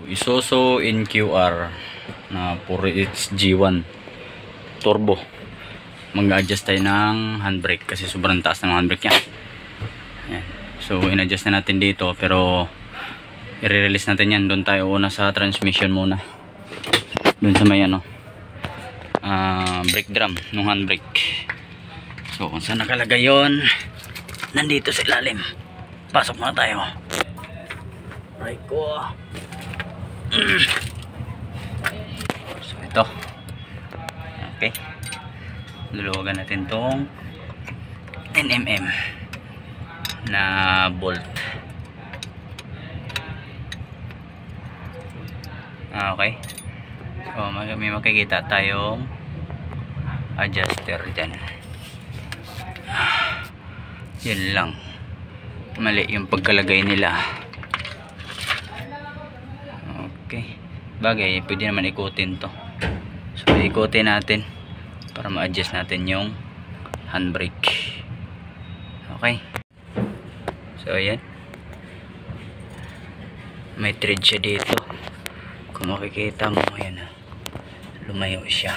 Isuzu NQR na 4HG1 turbo. Mag-adjust tayo ng handbrake kasi sobrang taas ng handbrake niya. Ayan. So in-adjust na natin dito, pero i-release natin yan. Doon tayo una sa transmission muna, doon sa may brake drum ng handbrake. So kung saan nakalagay yon, nandito sa ilalim. Pasok na tayo. Right ko. So ito, okay, luluwagan natin tong 10mm na bolt. Okay, so may makikita tayong adjuster dyan. Yun lang, mali yung pagkalagay nila. Okay, bagay pwede naman ikutin to. So ikutin natin para ma-adjust natin yung handbrake. Okay, so ayan, may thread siya dito. Kung makikita mo, ayan, lumayo siya.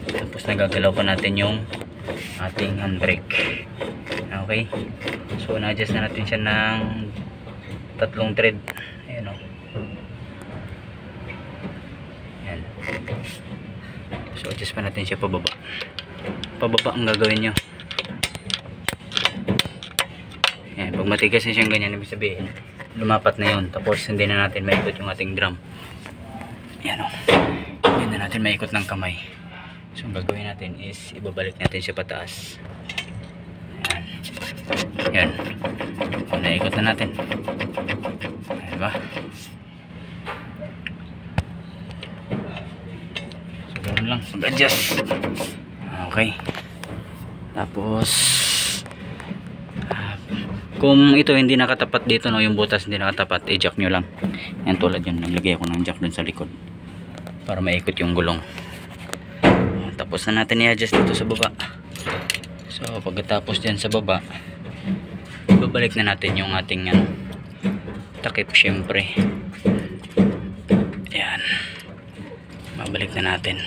Tapos nagagalaw pa natin yung ating handbrake. Okay, so na-adjust na natin siya ng 3 thread. Ayan o. Ayan. So adjust pa natin siya pababa. Pababa ang gagawin nyo. Ayan, pag matigas na siyang ganyan, ibig sabihin lumapat na yun. Tapos hindi na natin maikot yung ating drum. Ayan o. Hindi na natin maikot ng kamay. So ang gagawin natin is ibabalik natin siya pataas. Ayan. Ayan. So naikot na natin. Ayan, diba? So ganoon lang, mag-adjust. Okay, tapos kung ito hindi nakatapat dito, no, yung butas hindi nakatapat, i-jack nyo lang. Yan, tulad yun, naglagay ako ng jack dun sa likod para maikot yung gulong. Tapos na natin i-adjust dito sa baba. So pagkatapos dyan sa baba, babalik na natin yung ating takip, syempre. Ayan, babalik na natin.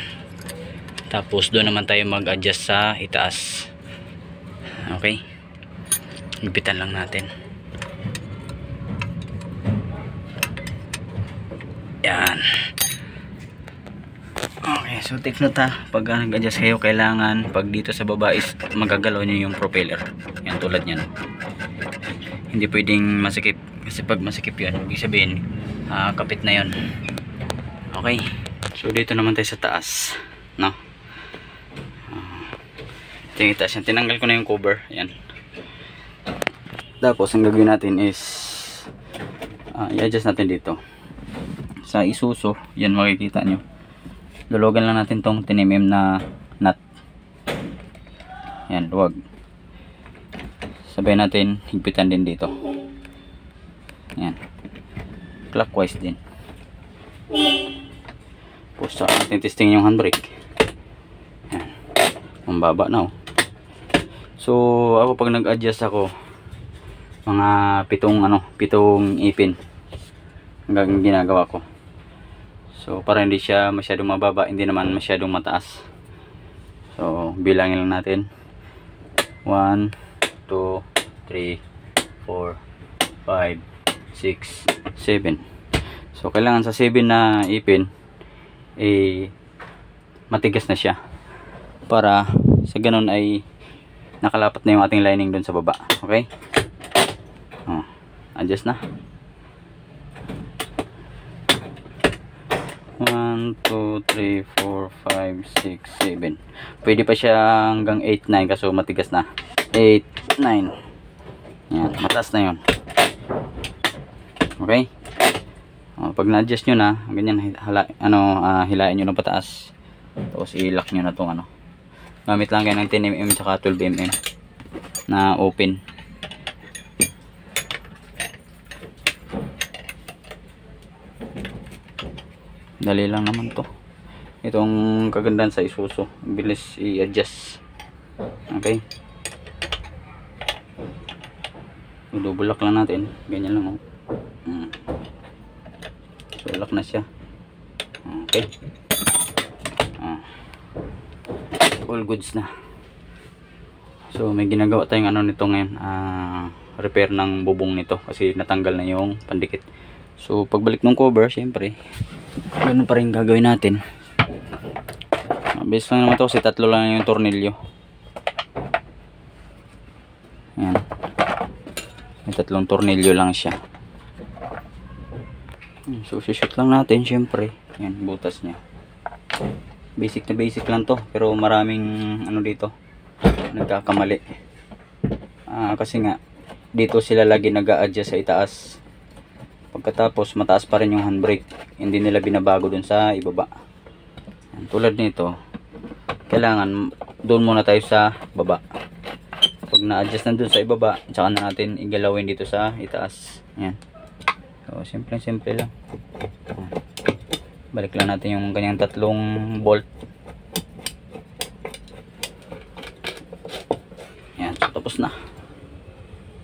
Tapos doon naman tayo mag-adjust sa itaas. Okay, gupitan lang natin. Yan. Okay, so take note ha, pag nag-adjust kayo, kailangan pag dito sa baba is magagalaw nyo yung propeller. Yan, tulad nyan. Hindi pwedeng masikip, kasi pag masikip yun, ibig sabihin kapit na yun. Okay, so dito naman tayo sa taas, no? Ito yung itaas yan. Tinanggal ko na yung cover. Yan. Tapos ang gagawin natin is i-adjust natin dito sa Isuzu. Yan, makikita nyo, luluwagan lang natin tong 10mm na nut. Yan, luwag. Sabay natin higpitan din dito. Yan, clockwise din. Tapos saka natin testing yung handbrake. Yan, ang baba na. So ako pag nag-adjust ako, mga 7 ipin hanggang ginagawa ko. So para hindi siya masyadong mababa, hindi naman masyadong mataas. So bilangin lang natin 1, 2, 3, 4, 5, 6, 7. So kailangan sa 7 na ipin matigas na siya, para sa ganun ay nakalapat na yung ating lining dun sa baba. Okay, adjust na. 1, 2, 3, 4, 5, 6, 7. Pwede pa siya hanggang 8, 9 kaso matigas na. 8, 9. Yan, mataas na yun. Okay, pag na-adjust nyo na ganyan, hilain nyo na pataas, tapos i-lock nyo na itong gamit lang kayo ng 10mm saka 12mm na open. Dali lang naman to. Itong kagandahan sa Isuzu, bilis i-adjust. Okay, double lock lang natin, ganyan lang. So lock na siya. Okay. All goods na. So may ginagawa tayong ano nito ngayon, repair ng bubong nito kasi natanggal na yung pandikit. So pagbalik ng cover, syempre ganun pa rin gagawin natin. Mabilis lang naman ito kasi tatlo lang yung tornilyo. Ayan. May tatlong tornilyo lang siya. So shoot lang natin syempre. Ayan, butas niya. Basic na basic lang to, pero maraming ano dito nagkakamali. Kasi nga dito sila lagi nag-a-adjust sa itaas. Pagkatapos mataas pa rin yung handbrake, hindi nila binabago dun sa ibaba. Ayan, tulad nito, kailangan doon muna tayo sa baba. Pag na-adjust na dun sa ibaba, tsaka na natin igalawin dito sa itaas. Ayan. So simple lang. Balik lang natin yung kanyang tatlong bolt. Ayan, so tapos na.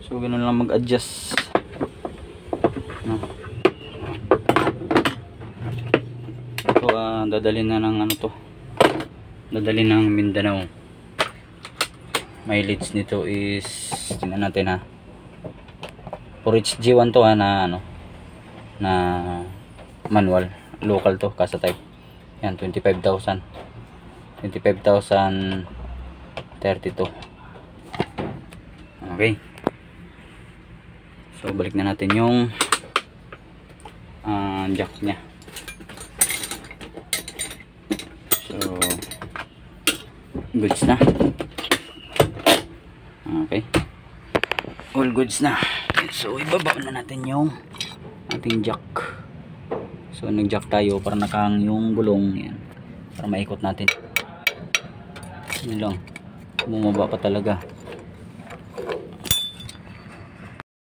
So ganoon lang mag-adjust. No. So dadalhin na ng ano to. Dadalhin ng Mindanao. Mileage nito is tingnan natin for each G1 to na ano na manual. Local to, Casa type. Yan, 25,000. 25,032. Okay. So balik na natin yung jack nya. So goods na. Okay. All goods na. So ibaba na natin yung ating jack. So nag-jack tayo para nakahang yung gulong yan, para maikot natin. Yun lang, bumaba pa talaga.